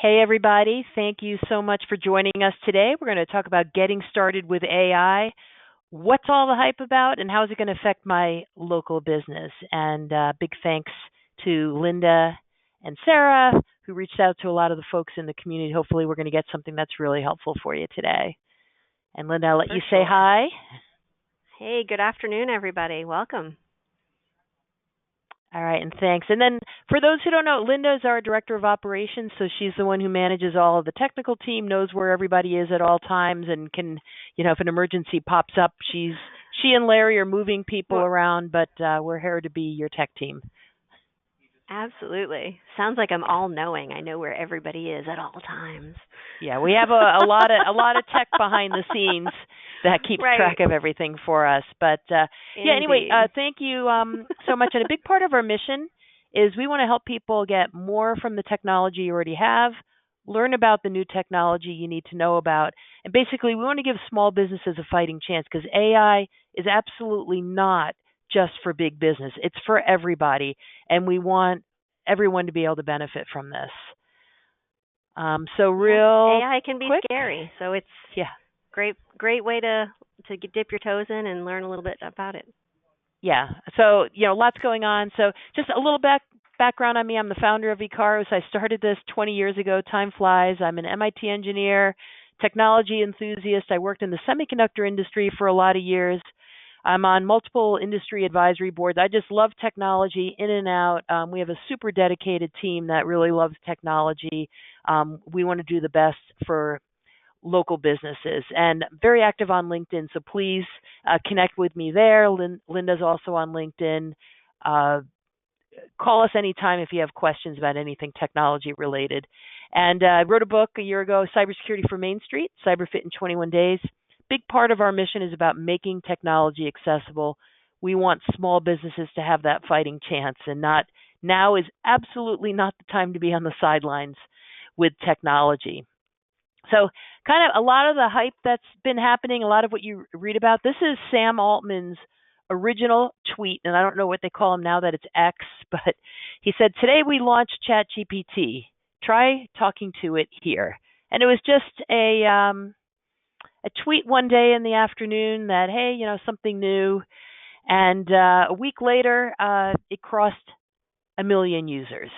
Hey, everybody. Thank you so much for joining us today. We're going to talk about getting started with AI. What's all the hype about, and how is it going to affect my local business? And big thanks to Linda and Sarah, who reached out to a lot of the folks in the community. Hopefully, we're going to get something that's really helpful for you today. And Linda, I'll let For you say sure. hi. Hey, good afternoon, everybody. Welcome. All right, and thanks. And then for those who don't know, Linda is our director of operations, so she's the one who manages all of the technical team, knows where everybody is at all times, and can, if an emergency pops up, she and Larry are moving people Well, around, but we're here to be your tech team. absolutely. Sounds like I'm all knowing. I know where everybody is at all times. Yeah, we have a lot of tech behind the scenes that keeps Right. track of everything for us. But yeah, anyway, Indeed. thank you so much. And a big part of our mission is we want to help people get more from the technology you already have, learn about the new technology you need to know about, and basically we want to give small businesses a fighting chance because AI is absolutely not just for big business. It's for everybody, and we want everyone to be able to benefit from this. So Yep. real AI can be quick, scary, so it's yeah, great way to dip your toes in and learn a little bit about it. yeah. So lots going on. So just a little background on me. I'm the founder of eCaros. I started this 20 years ago. Time flies. I'm an MIT engineer, technology enthusiast. I worked in the semiconductor industry for a lot of years. I'm on multiple industry advisory boards. I just love technology in and out. We have a super dedicated team that really loves technology. We want to do the best for local businesses, and very active on LinkedIn. So please connect with me there. Linda's also on LinkedIn. Call us anytime if you have questions about anything technology related. And I wrote a book a year ago, Cybersecurity for Main Street, CyberFit in 21 Days. Big part of our mission is about making technology accessible. We want small businesses to have that fighting chance, and now is absolutely not the time to be on the sidelines with technology. So kind of a lot of the hype that's been happening, a lot of what you read about, this is Sam Altman's original tweet, and I don't know what they call him now that it's X, but he said, "Today we launched ChatGPT. Try talking to it here." And it was just a tweet one day in the afternoon that, hey, something new. And a week later, it crossed 1 million users.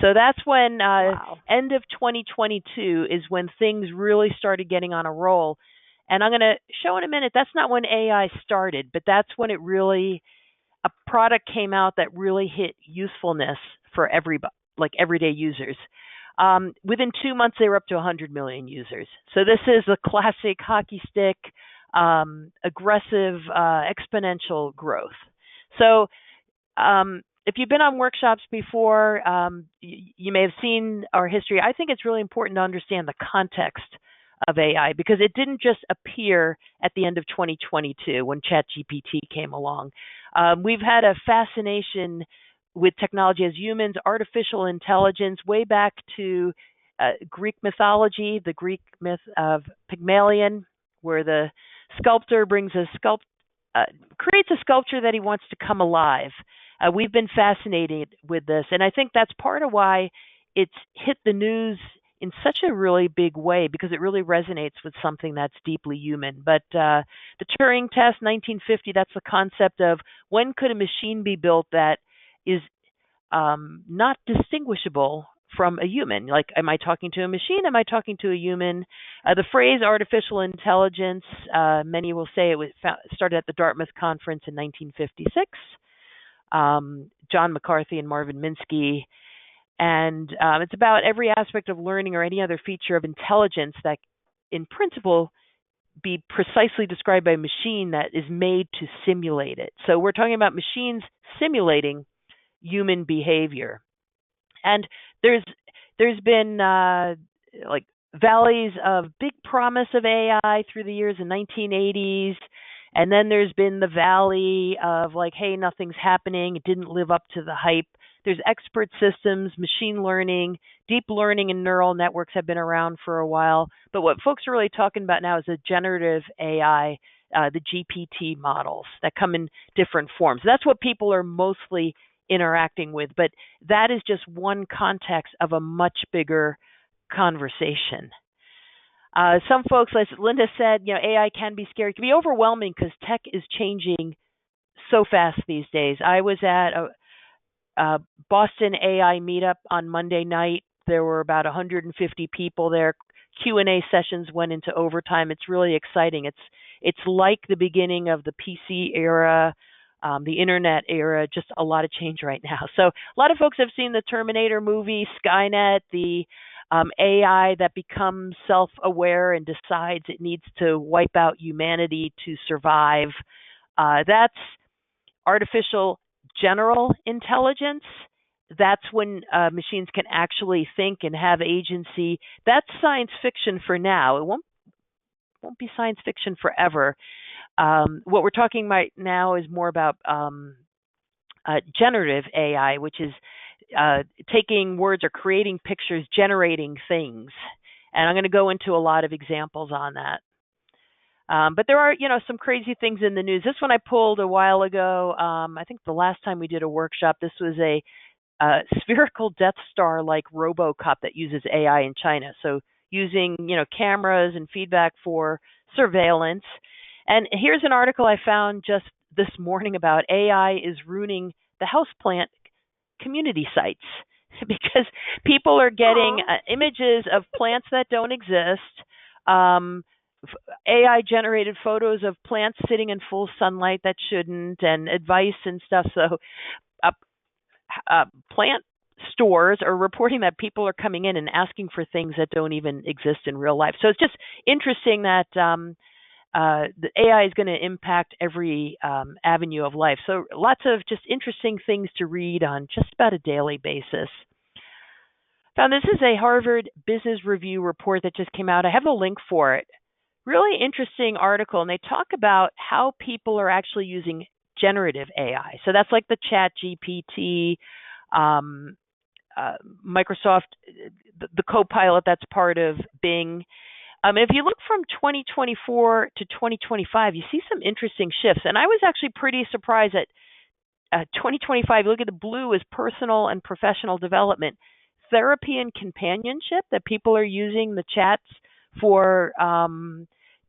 So that's when Wow. end of 2022 is when things really started getting on a roll. And I'm going to show in a minute, that's not when AI started, but that's when a product came out that really hit usefulness for everybody, like everyday users. Within 2 months, they were up to 100 million users. So this is a classic hockey stick, aggressive, exponential growth. So if you've been on workshops before, you may have seen our history. I think it's really important to understand the context of AI because it didn't just appear at the end of 2022 when ChatGPT came along. We've had a fascination with technology as humans, artificial intelligence, way back to Greek mythology, the Greek myth of Pygmalion, where the sculptor creates a sculpture that he wants to come alive. We've been fascinated with this, and I think that's part of why it's hit the news in such a really big way because it really resonates with something that's deeply human. But the Turing test, 1950, that's the concept of when could a machine be built that is not distinguishable from a human. Like, am I talking to a machine? Am I talking to a human? The phrase artificial intelligence, many will say it was started at the Dartmouth Conference in 1956. John McCarthy and Marvin Minsky. And it's about every aspect of learning or any other feature of intelligence that, in principle, be precisely described by a machine that is made to simulate it. So we're talking about machines simulating human behavior. And there's been like valleys of big promise of AI through the years in 1980s. And then there's been the valley of like, hey, nothing's happening. It didn't live up to the hype. There's expert systems, machine learning, deep learning, and neural networks have been around for a while. But what folks are really talking about now is the generative AI, the GPT models that come in different forms. That's what people are mostly interacting with. But that is just one context of a much bigger conversation. Some folks, as Linda said, AI can be scary. It can be overwhelming because tech is changing so fast these days. I was at a Boston AI meetup on Monday night. There were about 150 people there. Q&A sessions went into overtime. It's really exciting. It's like the beginning of the PC era, the internet era, just a lot of change right now. So a lot of folks have seen the Terminator movie, Skynet, the AI that becomes self-aware and decides it needs to wipe out humanity to survive. That's artificial general intelligence. That's when machines can actually think and have agency. That's science fiction for now. It won't be science fiction forever. What we're talking about now is more about generative AI, which is taking words or creating pictures, generating things. And I'm going to go into a lot of examples on that. But there are, some crazy things in the news. This one I pulled a while ago. I think the last time we did a workshop, this was a spherical Death Star like RoboCop that uses AI in China. So using, cameras and feedback for surveillance. And here's an article I found just this morning about AI is ruining the houseplant community sites because people are getting images of plants that don't exist. AI generated photos of plants sitting in full sunlight that shouldn't, and advice and stuff. So plant stores are reporting that people are coming in and asking for things that don't even exist in real life. So it's just interesting that the AI is going to impact every avenue of life. So lots of just interesting things to read on just about a daily basis. Now, this is a Harvard Business Review report that just came out. I have the link for it. Really interesting article, and they talk about how people are actually using generative AI. So that's like the ChatGPT, Microsoft, the CoPilot that's part of Bing. If you look from 2024 to 2025, you see some interesting shifts. And I was actually pretty surprised that 2025, look at the blue, is personal and professional development, therapy and companionship, that people are using the chats for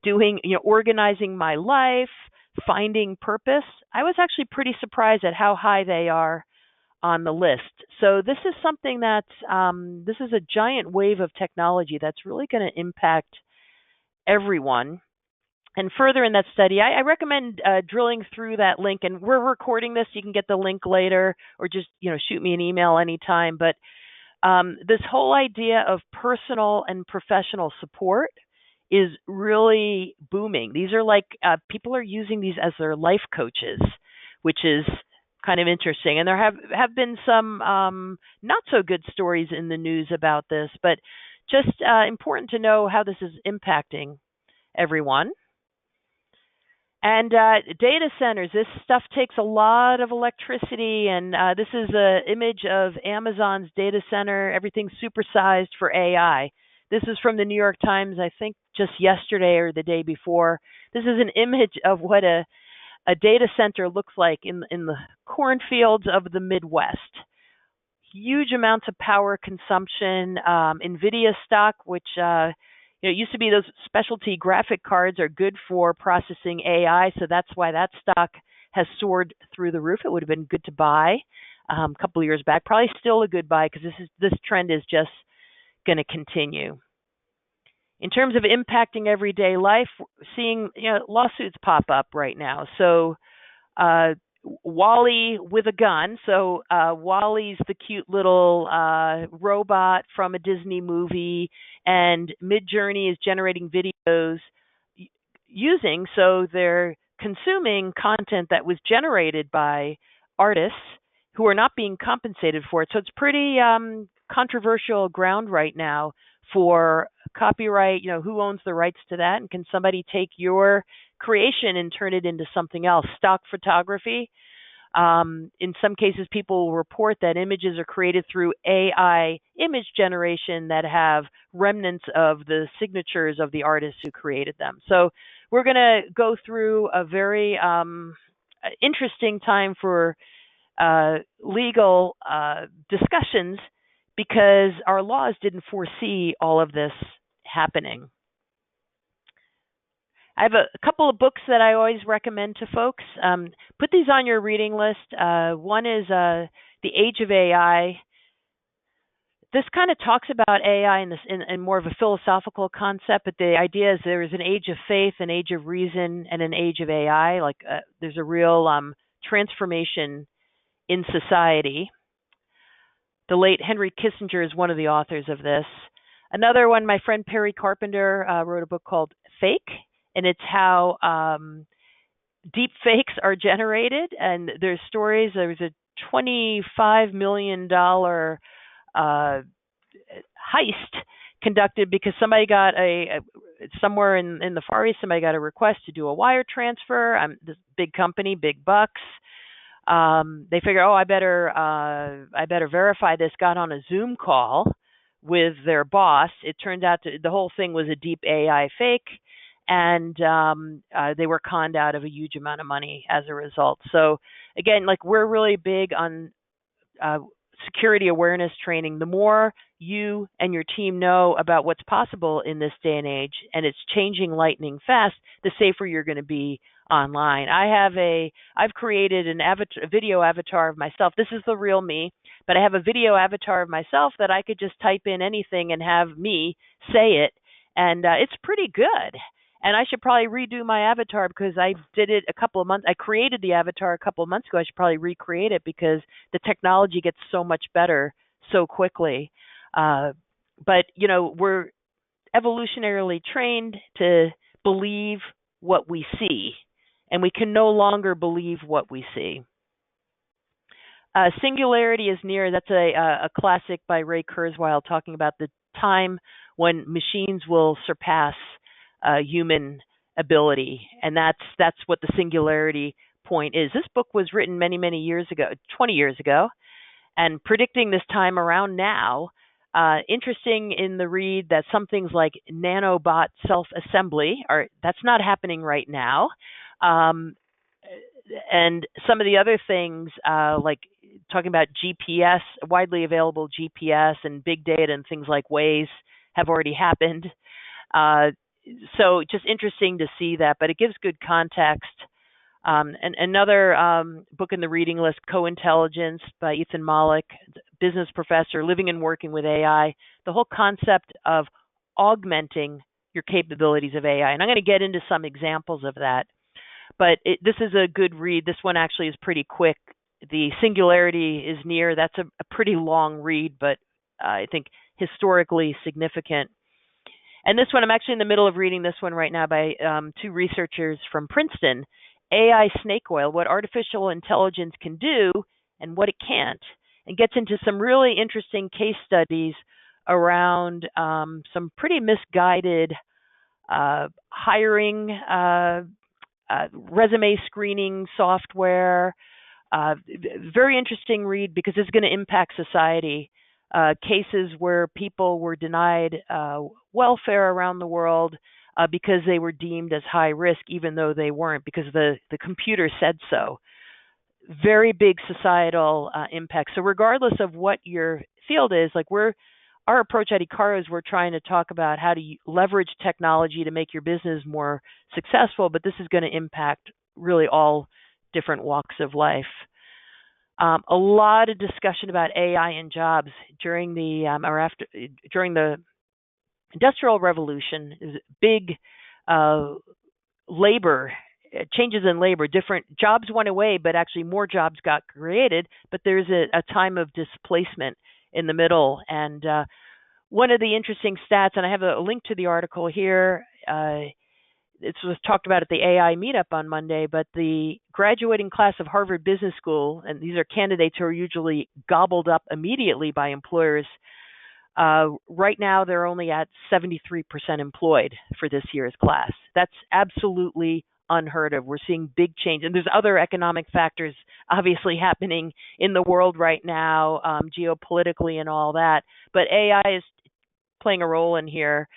doing, organizing my life, finding purpose. I was actually pretty surprised at how high they are on the list. So this is something that's, this is a giant wave of technology that's really going to impact everyone. And further in that study, I recommend drilling through that link. And we're recording this. You can get the link later or just, shoot me an email anytime. But this whole idea of personal and professional support is really booming. These are like people are using these as their life coaches, which is kind of interesting. And there have been some not so good stories in the news about this, but just important to know how this is impacting everyone. And data centers, this stuff takes a lot of electricity, and this is an image of Amazon's data center, everything supersized for AI. This is from the New York Times, I think just yesterday or the day before. This is an image of what a data center looks like in the cornfields of the Midwest. Huge amounts of power consumption. NVIDIA stock, which it used to be those specialty graphic cards are good for processing AI, so that's why that stock has soared through the roof. It would have been good to buy a couple of years back. Probably still a good buy because this trend is just going to continue. In terms of impacting everyday life, seeing lawsuits pop up right now. So Wall-E with a gun. So Wall-E's the cute little robot from a Disney movie, and Midjourney is generating videos using, so they're consuming content that was generated by artists who are not being compensated for it. So it's pretty controversial ground right now for copyright. Who owns the rights to that, and can somebody take your creation and turn it into something else? Stock photography. In some cases, people will report that images are created through AI image generation that have remnants of the signatures of the artists who created them. So we're going to go through a very interesting time for legal discussions because our laws didn't foresee all of this happening. I have a couple of books that I always recommend to folks. Put these on your reading list. One is The Age of AI. This kind of talks about AI in more of a philosophical concept, but the idea is there is an age of faith, an age of reason, and an age of AI. There's a real transformation in society. The late Henry Kissinger is one of the authors of this. Another one, my friend Perry Carpenter wrote a book called Fake, and it's how deep fakes are generated. And there's stories. There was a $25 million heist conducted because somebody got somewhere in the Far East, somebody got a request to do a wire transfer. This big company, big bucks. They figure, I better verify this. Got on a Zoom call with their boss. It turned out the whole thing was a deep AI fake, and they were conned out of a huge amount of money as a result. So again, we're really big on security awareness training. The more you and your team know about what's possible in this day and age, and it's changing lightning fast, the safer you're going to be online. I've created a video avatar of myself. This is the real me, but I have a video avatar of myself that I could just type in anything and have me say it, and it's pretty good. And I should probably redo my avatar because I did it a couple of months. I created the avatar a couple of months ago. I should probably recreate it because the technology gets so much better so quickly. But we're evolutionarily trained to believe what we see, and we can no longer believe what we see. Singularity is near. That's a classic by Ray Kurzweil talking about the time when machines will surpass human ability, and that's what the singularity point is. This book was written many, many years ago, 20 years ago, and predicting this time around now. Interesting in the read that some things like nanobot self-assembly that's not happening right now, and some of the other things like talking about GPS, widely available GPS and big data and things like Waze have already happened. So just interesting to see that, but it gives good context. And another book in the reading list, Co-Intelligence by Ethan Mollick, business professor, living and working with AI, the whole concept of augmenting your capabilities of AI. And I'm going to get into some examples of that, but this is a good read. This one actually is pretty quick. The singularity is near. That's a pretty long read, but I think historically significant. And this one, I'm actually in the middle of reading this one right now by two researchers from Princeton, AI Snake Oil, what artificial intelligence can do and what it can't, and gets into some really interesting case studies around some pretty misguided hiring, resume screening software. Very interesting read because it's going to impact society. Cases where people were denied welfare around the world because they were deemed as high risk, even though they weren't, because the computer said so. Very big societal impact. So regardless of what your field is, our approach at Icaro is we're trying to talk about how to leverage technology to make your business more successful, but this is going to impact really all different walks of life. A lot of discussion about AI and jobs during the Industrial Revolution. Big labor changes in labor. Different jobs went away, but actually more jobs got created. But there's a time of displacement in the middle. And one of the interesting stats, and I have a link to the article here. It was talked about at the AI meetup on Monday, but the graduating class of Harvard Business School, and these are candidates who are usually gobbled up immediately by employers. Right now, they're only at 73% employed for this year's class. That's absolutely unheard of. We're seeing big change, and there's other economic factors obviously happening in the world right now, geopolitically and all that. But AI is playing a role in here.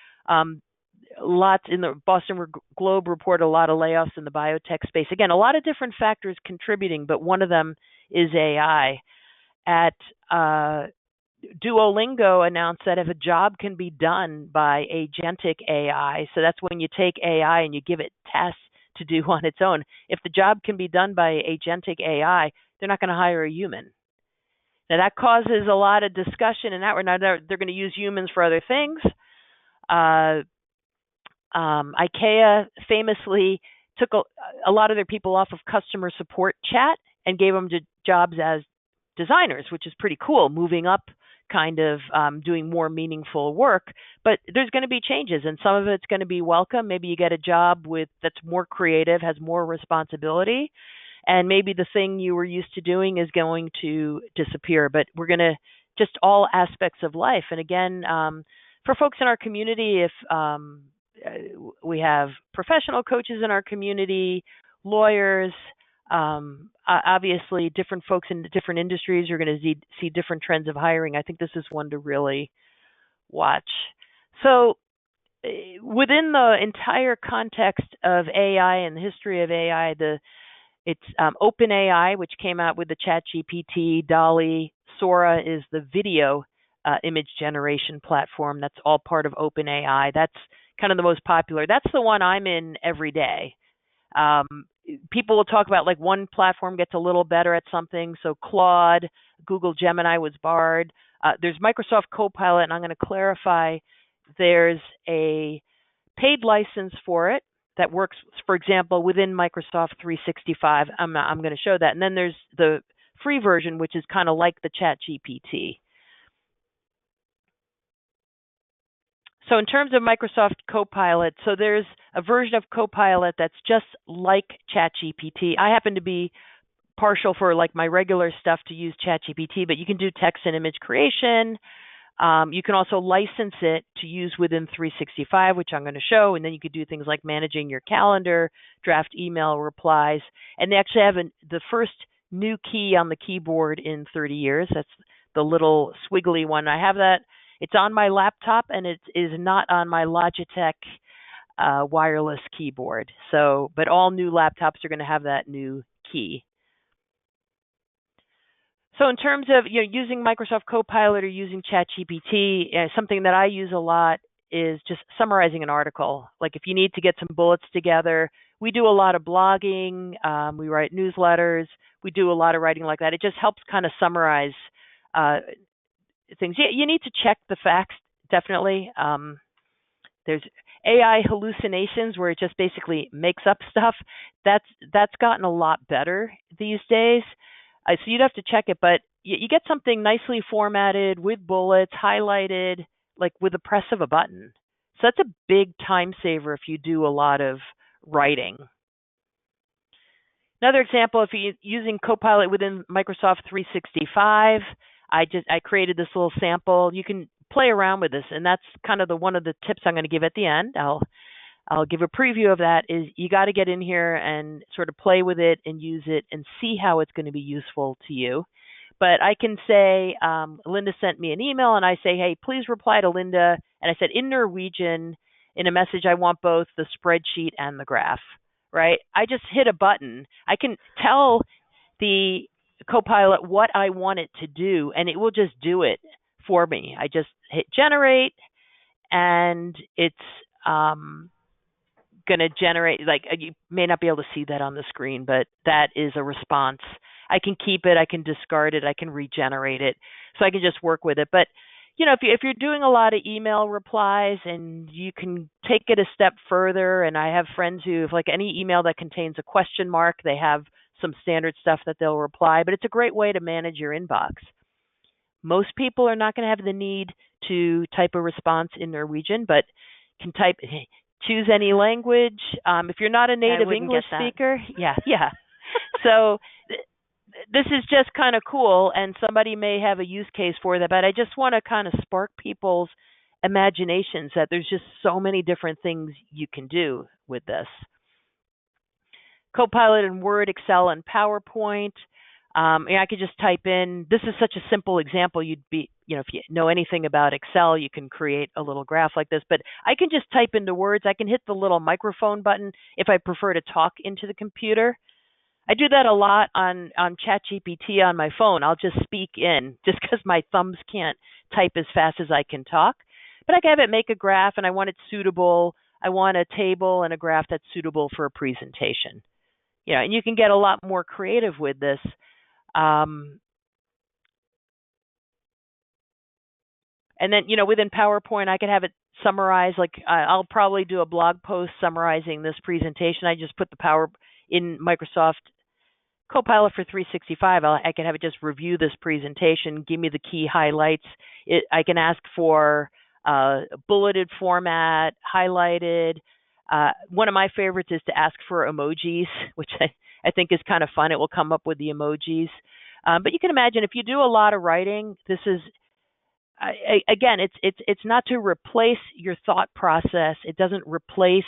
Lots in the Boston Globe report, a lot of layoffs in the biotech space. Again, a lot of different factors contributing, but one of them is AI. At Duolingo announced that if a job can be done by agentic AI, so that's when you take AI and you give it tasks to do on its own. If the job can be done by agentic AI, they're not going to hire a human. Now that causes a lot of discussion, and that now they're going to use humans for other things. IKEA famously took a lot of their people off of customer support chat and gave them jobs as designers, which is pretty cool, moving up kind of doing more meaningful work. But there's going to be changes, and some of it's going to be welcome. Maybe you get a job that's more creative, has more responsibility, and maybe the thing you were used to doing is going to disappear. But we're going to just all aspects of life. And again, for folks in our community, if we have professional coaches in our community, lawyers, obviously different folks in different industries are going to see different trends of hiring. I think this is one to really watch. So within the entire context of AI and the history of AI, it's OpenAI, which came out with the ChatGPT, DALL-E. Sora is the video image generation platform. That's all part of OpenAI. That's kind of the most popular. That's the one I'm in every day. People will talk about like one platform gets a little better at something. So Claude, Google Gemini was Bard. There's Microsoft CoPilot, and I'm going to clarify. There's a paid license for it that works, for example, within Microsoft 365. I'm going to show that. And then there's the free version, which is kind of like the ChatGPT. So in terms of Microsoft Copilot, so there's a version of Copilot that's just like ChatGPT. I happen to be partial for like my regular stuff to use ChatGPT, but you can do text and image creation. You can also license it to use within 365, which I'm going to show, and then you could do things like managing your calendar, draft email replies, and they actually have the first new key on the keyboard in 30 years. That's the little squiggly one. I have that. It's on my laptop, and it is not on my Logitech wireless keyboard. So, but all new laptops are going to have that new key. So in terms of using Microsoft Copilot or using ChatGPT, something that I use a lot is just summarizing an article. Like if you need to get some bullets together, we do a lot of blogging, we write newsletters, we do a lot of writing like that. It just helps kind of summarize things. Yeah, you need to check the facts, definitely. There's AI hallucinations where it just basically makes up stuff. That's gotten a lot better these days. So you'd have to check it, but you get something nicely formatted with bullets, highlighted, like with the press of a button. So that's a big time saver if you do a lot of writing. Another example, if you're using Copilot within Microsoft 365, I created this little sample. You can play around with this, and that's kind of one of the tips I'm going to give at the end. I'll give a preview of that. Is you got to get in here and sort of play with it and use it and see how it's going to be useful to you. But I can say, Linda sent me an email, and I say, hey, please reply to Linda. And I said, in Norwegian, in a message, I want both the spreadsheet and the graph, right? I just hit a button. I can tell the Copilot what I want it to do, and it will just do it for me. I just hit generate, and it's going to generate, like you may not be able to see that on the screen, but that is a response. I can keep it, I can discard it, I can regenerate it. So I can just work with it. But if you're doing a lot of email replies, and you can take it a step further, and I have friends who have like any email that contains a question mark, they have some standard stuff that they'll reply, but it's a great way to manage your inbox. Most people are not going to have the need to type a response in Norwegian, but can type, choose any language. If you're not a native English speaker, yeah. So this is just kind of cool, and somebody may have a use case for that, but I just want to kind of spark people's imaginations that there's just so many different things you can do with this. Copilot in Word, Excel, and PowerPoint. I could just type in, this is such a simple example. You'd be, if you know anything about Excel, you can create a little graph like this, but I can just type into words. I can hit the little microphone button if I prefer to talk into the computer. I do that a lot on ChatGPT on my phone. I'll just speak in just because my thumbs can't type as fast as I can talk. But I can have it make a graph, and I want it suitable. I want a table and a graph that's suitable for a presentation. And you can get a lot more creative with this. Um, and then, within PowerPoint, I could have it summarize. Like I'll probably do a blog post summarizing this presentation. I just put the power in Microsoft CoPilot for 365. I can have it just review this presentation, give me the key highlights. I can ask for bulleted format, highlighted. One of my favorites is to ask for emojis, which I think is kind of fun. It will come up with the emojis. But you can imagine if you do a lot of writing, this is again, it's not to replace your thought process. It doesn't replace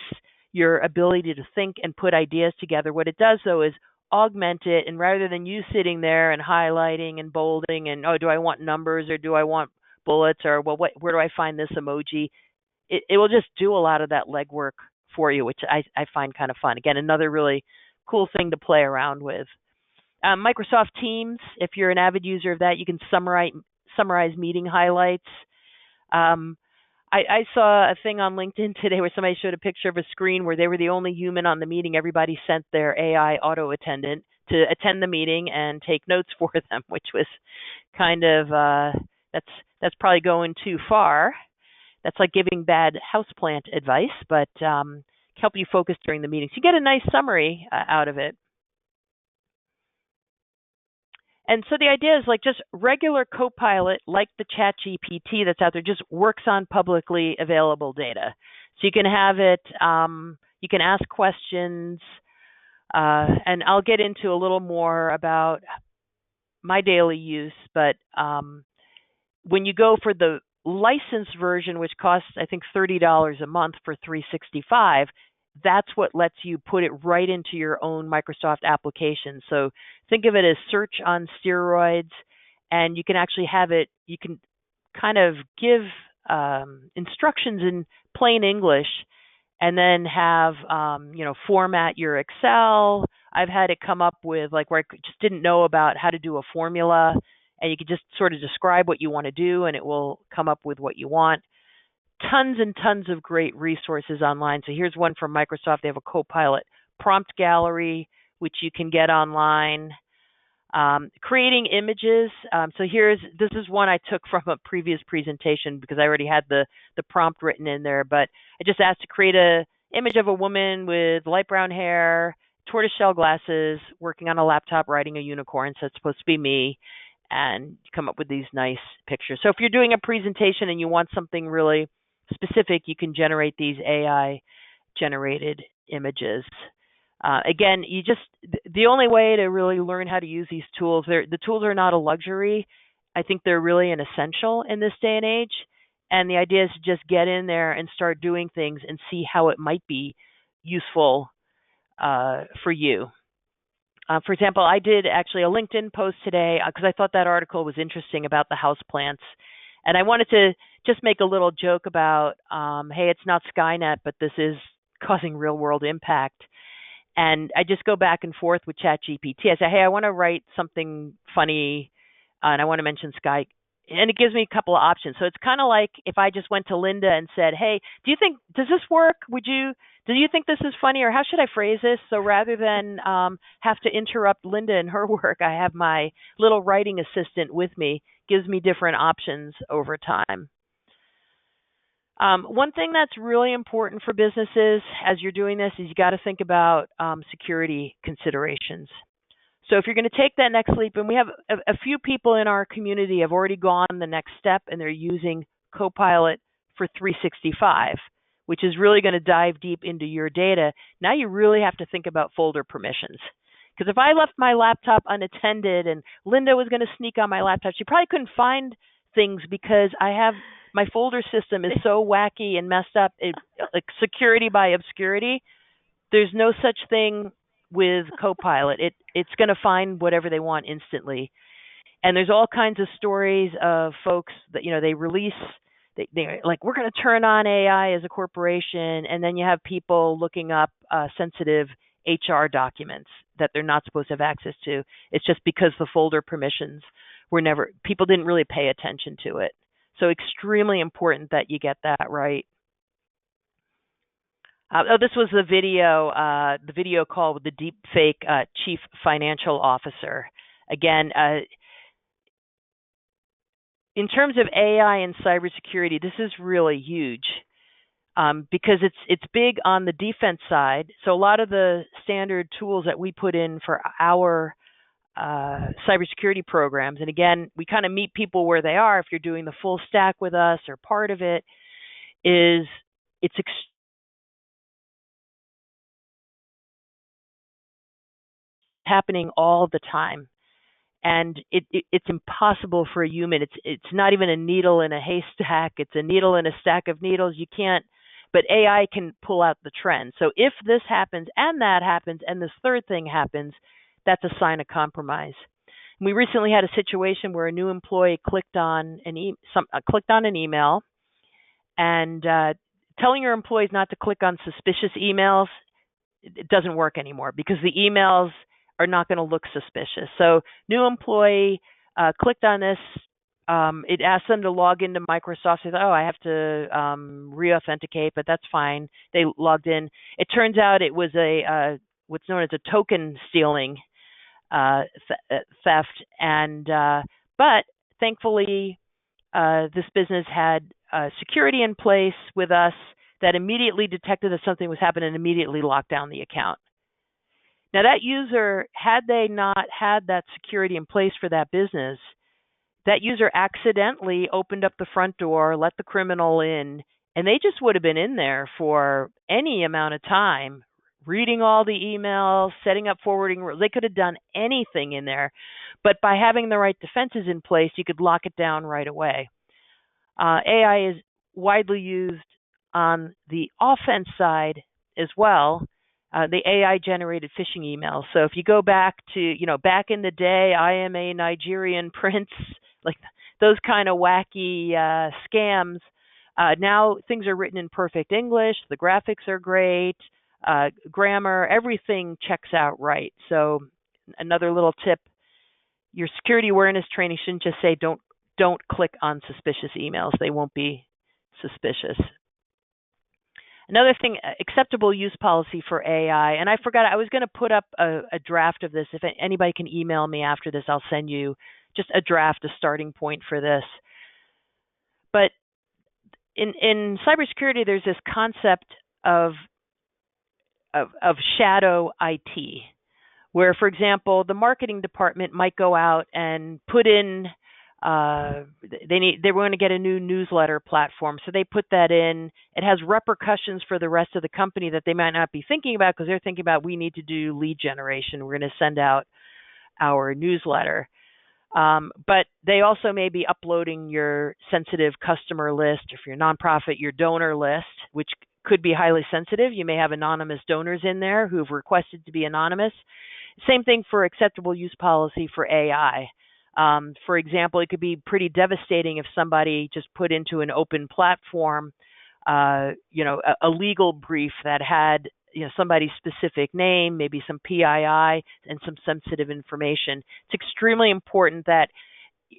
your ability to think and put ideas together. What it does, though, is augment it. And rather than you sitting there and highlighting and bolding and, do I want numbers or do I want bullets or, well, where do I find this emoji? It will just do a lot of that legwork for you, which I find kind of fun. Again, another really cool thing to play around with. Microsoft Teams, if you're an avid user of that, you can summarize meeting highlights. I saw a thing on LinkedIn today where somebody showed a picture of a screen where they were the only human on the meeting. Everybody sent their AI auto attendant to attend the meeting and take notes for them, which was kind of that's probably going too far. That's like giving bad houseplant advice, but help you focus during the meeting. So you get a nice summary out of it. And so the idea is like just regular CoPilot, like the ChatGPT that's out there, just works on publicly available data. So you can have it, you can ask questions, and I'll get into a little more about my daily use. But when you go for the licensed version, which costs, I think, $30 a month for 365, that's what lets you put it right into your own Microsoft application. So think of it as search on steroids, and you can actually have it, you can kind of give instructions in plain English and then have, format your Excel. I've had it come up with like where I just didn't know about how to do a formula, and you can just sort of describe what you want to do, and it will come up with what you want. Tons and tons of great resources online. So here's one from Microsoft. They have a CoPilot prompt gallery, which you can get online. Creating images. So this is one I took from a previous presentation because I already had the prompt written in there. But I just asked to create a image of a woman with light brown hair, tortoiseshell glasses, working on a laptop, riding a unicorn. So it's supposed to be me. And come up with these nice pictures. So if you're doing a presentation and you want something really specific, you can generate these AI generated images. Again, the only way to really learn how to use these tools, the tools are not a luxury. I think they're really an essential in this day and age. And the idea is to just get in there and start doing things and see how it might be useful for you. For example, I did actually a LinkedIn post today because I thought that article was interesting about the houseplants. And I wanted to just make a little joke about, hey, it's not Skynet, but this is causing real world impact. And I just go back and forth with ChatGPT. I say, hey, I want to write something funny, and I want to mention Sky. And it gives me a couple of options. So it's kind of like if I just went to Linda and said, hey, does this work? Do you think this is funny, or how should I phrase this? So rather than have to interrupt Linda in her work, I have my little writing assistant with me, gives me different options over time. One thing that's really important for businesses as you're doing this is you got to think about security considerations. So if you're going to take that next leap, and we have a few people in our community have already gone the next step, and they're using CoPilot for 365, which is really going to dive deep into your data. Now you really have to think about folder permissions. Because if I left my laptop unattended and Linda was going to sneak on my laptop, she probably couldn't find things because my folder system is so wacky and messed up. Like security by obscurity. There's no such thing with CoPilot. It's going to find whatever they want instantly. And there's all kinds of stories of folks that, they release, they're like, we're going to turn on AI as a corporation. And then you have people looking up sensitive HR documents that they're not supposed to have access to. It's just because the folder permissions were never, people didn't really pay attention to it. So extremely important that you get that right. This was the video call with the deep fake chief financial officer. Again, in terms of AI and cybersecurity, this is really huge because it's big on the defense side. So a lot of the standard tools that we put in for our cybersecurity programs, and again, we kind of meet people where they are. If you're doing the full stack with us or part of it, is it's happening all the time, and it's impossible for a human. It's not even a needle in a haystack. It's a needle in a stack of needles. You can't, but AI can pull out the trend. So if this happens and that happens and this third thing happens, that's a sign of compromise. And we recently had a situation where a new employee clicked on an email, and telling your employees not to click on suspicious emails, it doesn't work anymore because the emails are not going to look suspicious. So new employee clicked on this. It asked them to log into Microsoft. They thought, oh, I have to re-authenticate, but that's fine. They logged in. It turns out it was a what's known as a token stealing theft, and but thankfully this business had security in place with us that immediately detected that something was happening and immediately locked down the account. Now that user, had they not had that security in place for that business, that user accidentally opened up the front door, let the criminal in, and they just would have been in there for any amount of time, reading all the emails, setting up forwarding rules. They could have done anything in there. But by having the right defenses in place, you could lock it down right away. AI is widely used on the offense side as well. The AI generated phishing emails. So if you go back to, back in the day, I am a Nigerian prince, like those kind of wacky scams. Now things are written in perfect English. The graphics are great. Grammar, everything checks out right. So another little tip, your security awareness training shouldn't just say don't click on suspicious emails. They won't be suspicious. Another thing, acceptable use policy for AI. And I forgot, I was going to put up a draft of this. If anybody can email me after this, I'll send you just a draft, a starting point for this. But in cybersecurity, there's this concept of shadow IT, where, for example, the marketing department might go out and put in they want to get a new newsletter platform, so they put that in. It has repercussions for the rest of the company that they might not be thinking about because they're thinking about, we need to do lead generation. We're going to send out our newsletter. But they also may be uploading your sensitive customer list, if you're a nonprofit, your donor list, which could be highly sensitive. You may have anonymous donors in there who've requested to be anonymous. Same thing for acceptable use policy for AI. For example, it could be pretty devastating if somebody just put into an open platform, a legal brief that had somebody's specific name, maybe some PII, and some sensitive information. It's extremely important that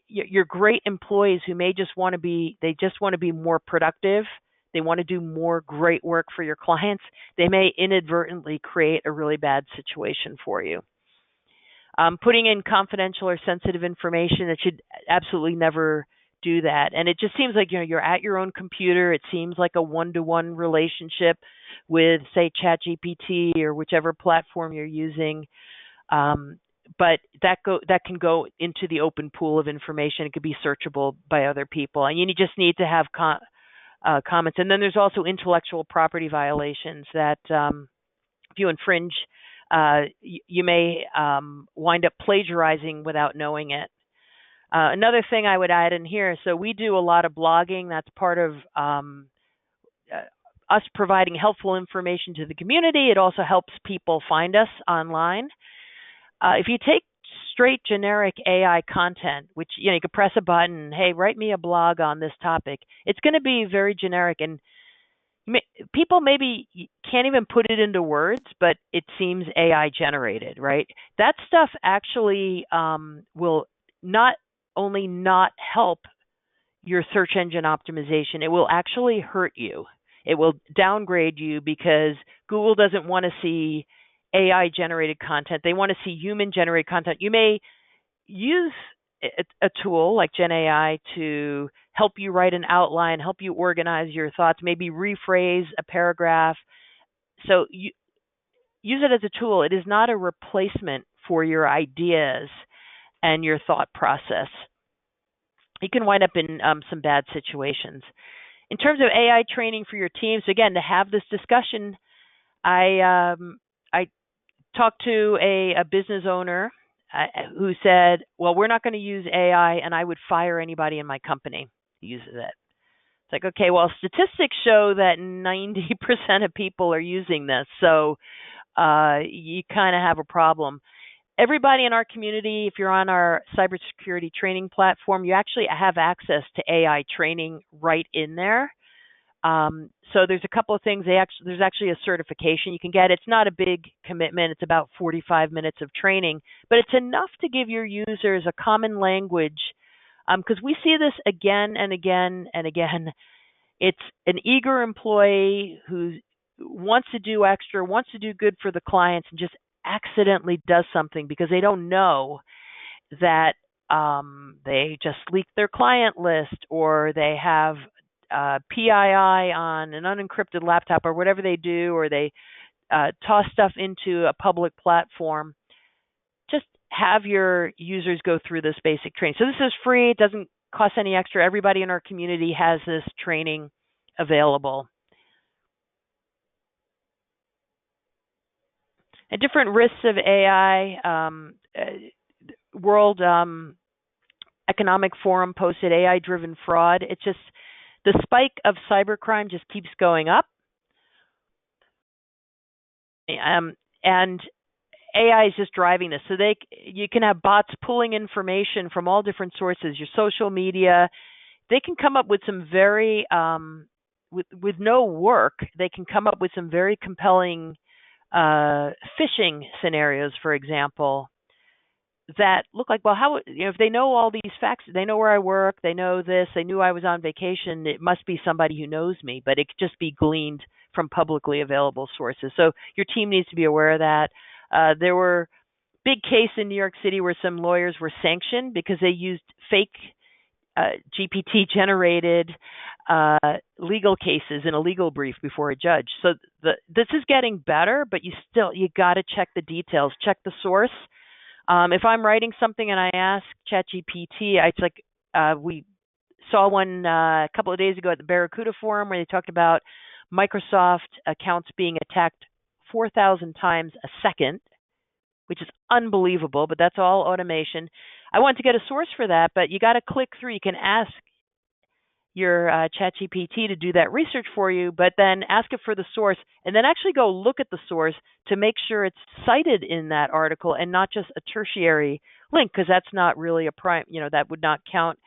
your great employees who may just want to be more productive, they want to do more great work for your clients, they may inadvertently create a really bad situation for you. Putting in confidential or sensitive information, it should absolutely never do that. And it just seems like you're at your own computer. It seems like a one-to-one relationship with, say, ChatGPT or whichever platform you're using. But that can go into the open pool of information. It could be searchable by other people, and you just need to have comments. And then there's also intellectual property violations that if you infringe, you may wind up plagiarizing without knowing it. Another thing I would add in here, so we do a lot of blogging. That's part of us providing helpful information to the community. It also helps people find us online. If you take straight generic AI content, which you could press a button, hey, write me a blog on this topic, it's going to be very generic, and People maybe can't even put it into words, but it seems AI generated, right? That stuff actually will not only not help your search engine optimization, it will actually hurt you. It will downgrade you because Google doesn't want to see AI generated content. They want to see human generated content. You may use a tool like Gen AI to help you write an outline, help you organize your thoughts, maybe rephrase a paragraph. So you use it as a tool. It is not a replacement for your ideas and your thought process. You can wind up in some bad situations. In terms of AI training for your teams, again, to have this discussion, I talked to a business owner who said, "Well, we're not going to use AI, and I would fire anybody in my company who uses it." It's like, okay, well, statistics show that 90% of people are using this, so you kind of have a problem. Everybody in our community, if you're on our cybersecurity training platform, you actually have access to AI training right in there. So there's a couple of things. There's actually a certification you can get. It's not a big commitment. It's about 45 minutes of training, but it's enough to give your users a common language. Because we see this again and again and again. It's an eager employee who wants to do extra, wants to do good for the clients, and just accidentally does something because they don't know that they just leaked their client list, or they have PII on an unencrypted laptop, or whatever they do, or they toss stuff into a public platform. Just have your users go through this basic training. So this is free. It doesn't cost any extra. Everybody in our community has this training available. And different risks of AI. World Economic Forum posted AI-driven fraud. It's just the spike of cybercrime just keeps going up. And AI is just driving this. So you can have bots pulling information from all different sources, your social media. They can come up with some very, with no work, they can come up with some very compelling phishing scenarios, for example, that look like, well, how, if they know all these facts, they know where I work, they know this, they knew I was on vacation, it must be somebody who knows me, but it could just be gleaned from publicly available sources. So your team needs to be aware of that. There were big case in New York City where some lawyers were sanctioned because they used fake GPT generated legal cases in a legal brief before a judge. So this is getting better, but you got to check the details, check the source. If I'm writing something and I ask ChatGPT, it's like we saw one a couple of days ago at the Barracuda Forum where they talked about Microsoft accounts being attacked 4,000 times a second, which is unbelievable, but that's all automation. I want to get a source for that, but you got to click through. You can ask your ChatGPT to do that research for you, but then ask it for the source, and then actually go look at the source to make sure it's cited in that article and not just a tertiary link, because that's not really a prime, that would not count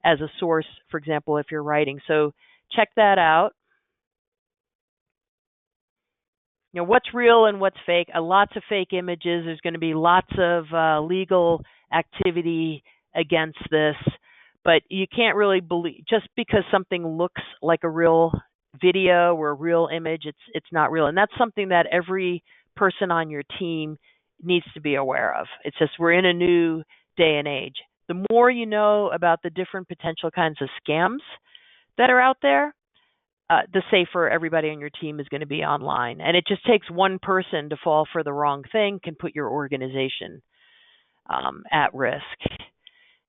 as a source, for example, if you're writing. So check that out. What's real and what's fake. Lots of fake images. There's going to be lots of legal activity against this, but you can't really believe just because something looks like a real video or a real image, it's not real. And that's something that every person on your team needs to be aware of. It's just we're in a new day and age. The more you know about the different potential kinds of scams that are out there, the safer everybody on your team is going to be online. And it just takes one person to fall for the wrong thing can put your organization at risk.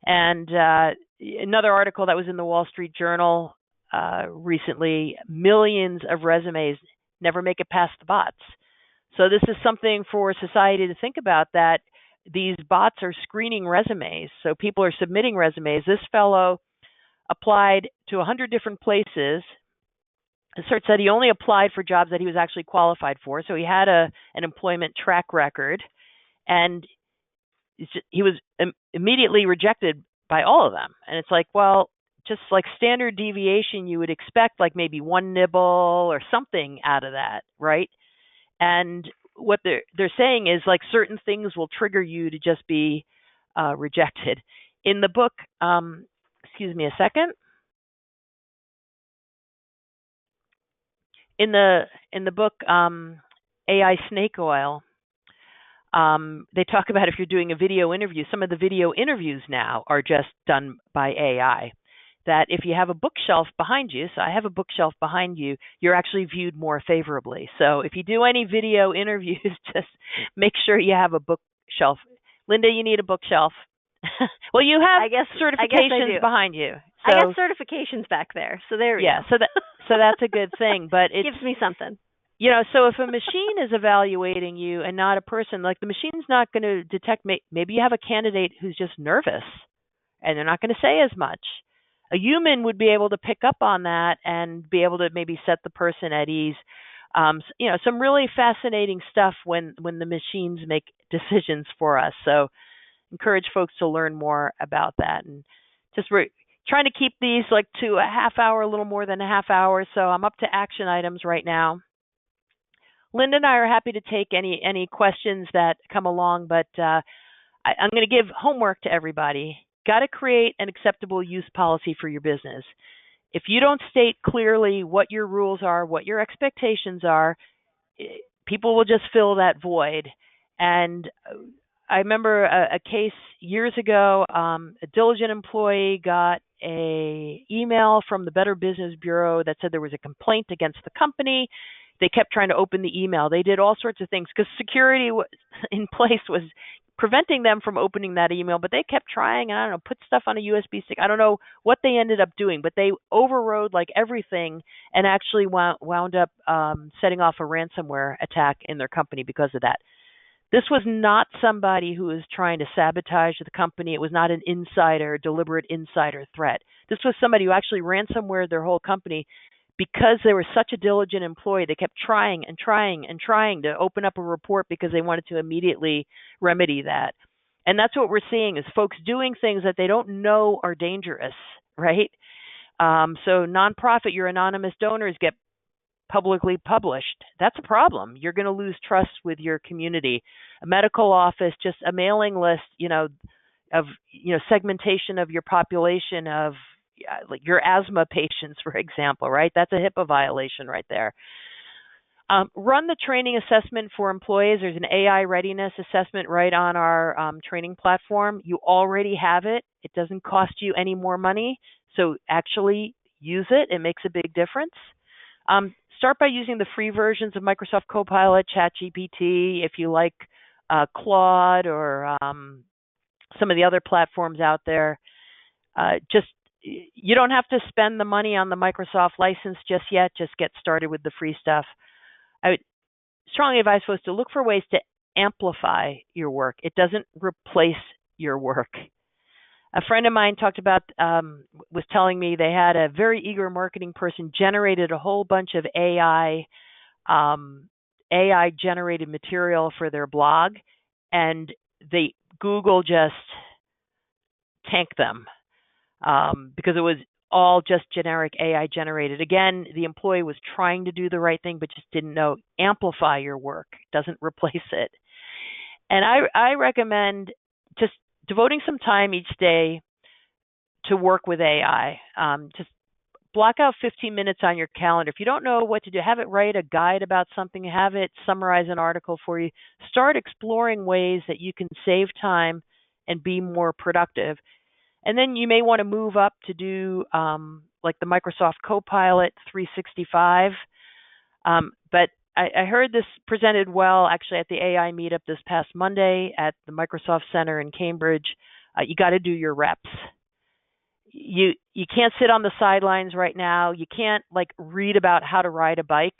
And another article that was in the Wall Street Journal recently, millions of resumes never make it past the bots. So this is something for society to think about, that these bots are screening resumes. So people are submitting resumes. This fellow applied to 100 different places. The search said he only applied for jobs that he was actually qualified for. So he had an employment track record, and he was immediately rejected by all of them. And it's like, well, just like standard deviation, you would expect like maybe one nibble or something out of that, right? And what they're saying is like certain things will trigger you to just be rejected. In the book, excuse me a second. In the book, AI Snake Oil, they talk about if you're doing a video interview, some of the video interviews now are just done by AI. That if you have a bookshelf behind you, so I have a bookshelf behind you, you're actually viewed more favorably. So if you do any video interviews, just make sure you have a bookshelf. Linda, you need a bookshelf. Well, you have certifications behind you. So, I got certifications back there. So there we go. So that's a good thing. But it gives me something. So if a machine is evaluating you and not a person, like the machine's not going to detect, maybe you have a candidate who's just nervous and they're not going to say as much. A human would be able to pick up on that and be able to maybe set the person at ease. Some really fascinating stuff when the machines make decisions for us. So encourage folks to learn more about that. And just we're trying to keep these like to a half hour, a little more than a half hour. So I'm up to action items right now. Linda and I are happy to take any questions that come along, but I'm going to give homework to everybody. Got to create an acceptable use policy for your business. If you don't state clearly what your rules are, what your expectations are, people will just fill that void. And I remember a case years ago, a diligent employee got an email from the Better Business Bureau that said there was a complaint against the company. They kept trying to open the email. They did all sorts of things because security in place was preventing them from opening that email, but they kept trying, and I don't know, put stuff on a USB stick. I don't know what they ended up doing, but they overrode like everything and actually wound up setting off a ransomware attack in their company because of that. This was not somebody who was trying to sabotage the company. It was not an deliberate insider threat. This was somebody who actually ransomwared their whole company. Because they were such a diligent employee, they kept trying and trying and trying to open up a report because they wanted to immediately remedy that. And that's what we're seeing is folks doing things that they don't know are dangerous, right? So nonprofit, your anonymous donors get publicly published. That's a problem. You're going to lose trust with your community. A medical office, just a mailing list, of segmentation of your population of like your asthma patients, for example, right? That's a HIPAA violation right there. Run the training assessment for employees. There's an AI readiness assessment right on our training platform. You already have it. It doesn't cost you any more money. So actually use it. It makes a big difference. Start by using the free versions of Microsoft CoPilot, ChatGPT, if you like Claude or some of the other platforms out there. You don't have to spend the money on the Microsoft license just yet. Just get started with the free stuff. I would strongly advise folks to look for ways to amplify your work. It doesn't replace your work. A friend of mine was telling me they had a very eager marketing person generated a whole bunch of AI generated material for their blog, and Google just tanked them. Because it was all just generic AI generated. Again, the employee was trying to do the right thing, but just didn't know. Amplify your work, doesn't replace it. And I recommend just devoting some time each day to work with AI. Just block out 15 minutes on your calendar. If you don't know what to do, have it write a guide about something, have it summarize an article for you. Start exploring ways that you can save time and be more productive. And then you may want to move up to do like the Microsoft CoPilot 365. But I heard this presented well actually at the AI meetup this past Monday at the Microsoft Center in Cambridge. You got to do your reps. You can't sit on the sidelines right now. You can't like read about how to ride a bike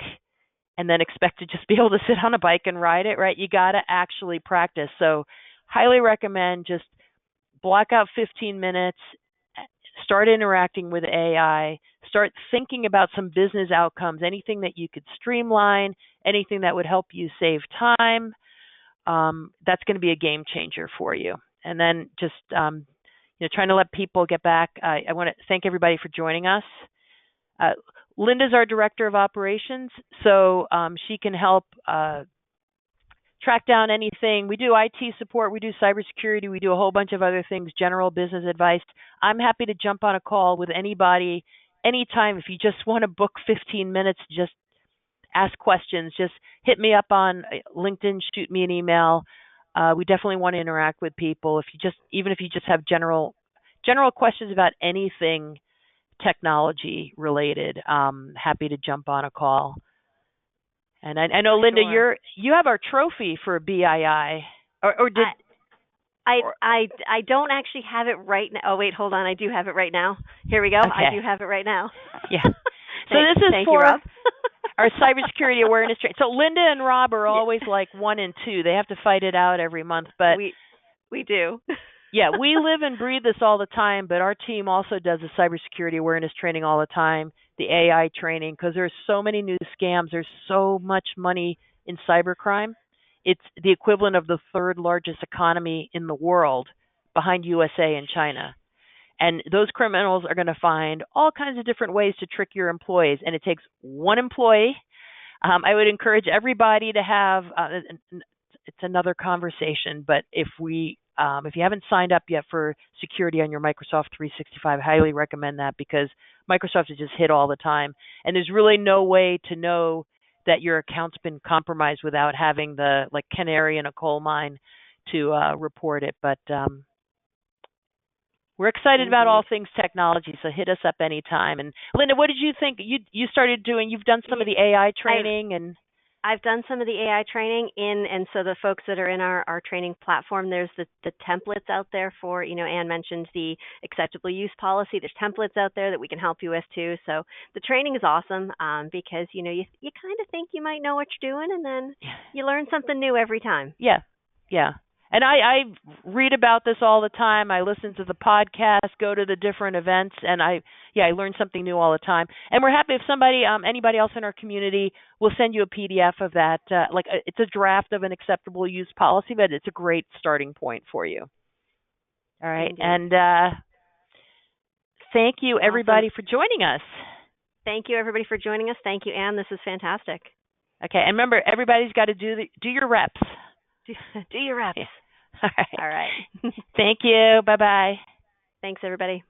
and then expect to just be able to sit on a bike and ride it, right? You got to actually practice. So highly recommend just block out 15 minutes, start interacting with AI, start thinking about some business outcomes, anything that you could streamline, anything that would help you save time. That's going to be a game changer for you. And then just, trying to let people get back. I want to thank everybody for joining us. Uh, Linda's our director of operations, so she can help track down anything. We do IT support, we do cybersecurity, we do a whole bunch of other things, general business advice. I'm happy to jump on a call with anybody anytime. If you just want to book 15 minutes, just ask questions, just hit me up on LinkedIn, shoot me an email. We definitely want to interact with people. Even if you just have general questions about anything technology related, happy to jump on a call. And I know, Linda, Sure. you have our trophy for BII, or did I don't actually have it right now. Oh wait, hold on. I do have it right now. Here we go. okay, I do have it right now. yeah. So this is Thank you, for Rob. our cybersecurity awareness training. So Linda and Rob are always like 1 and 2. They have to fight it out every month, but we do. yeah, we live and breathe this all the time, but our team also does the cybersecurity awareness training all the time, the AI training, because there's so many new scams. There's so much money in cybercrime. It's the equivalent of the third largest economy in the world behind USA and China. And those criminals are going to find all kinds of different ways to trick your employees. And it takes one employee. I would encourage everybody to have, it's another conversation, but if you haven't signed up yet for security on your Microsoft 365, I highly recommend that, because Microsoft is just hit all the time. And there's really no way to know that your account's been compromised without having the canary in a coal mine to report it. But we're excited about all things technology, so hit us up anytime. And Linda, what did you think? You started doing, you've done some of the AI training and I've done some of the AI training and so the folks that are in our training platform, there's the templates out there for, Anne mentioned the acceptable use policy. There's templates out there that we can help you with too. So the training is awesome because, you kind of think you might know what you're doing, and then you learn something new every time. Yeah. And I read about this all the time. I listen to the podcast, go to the different events, and I learn something new all the time. And we're happy if anybody else in our community will send you a PDF of that. It's a draft of an acceptable use policy, but it's a great starting point for you. All right. Indeed. And thank you, everybody, for joining us. Thank you, everybody, for joining us. Thank you, Anne. This is fantastic. Okay. And remember, everybody's got to do your reps. Do your reps. Yeah. All right. All right. Thank you. Bye-bye. Thanks, everybody.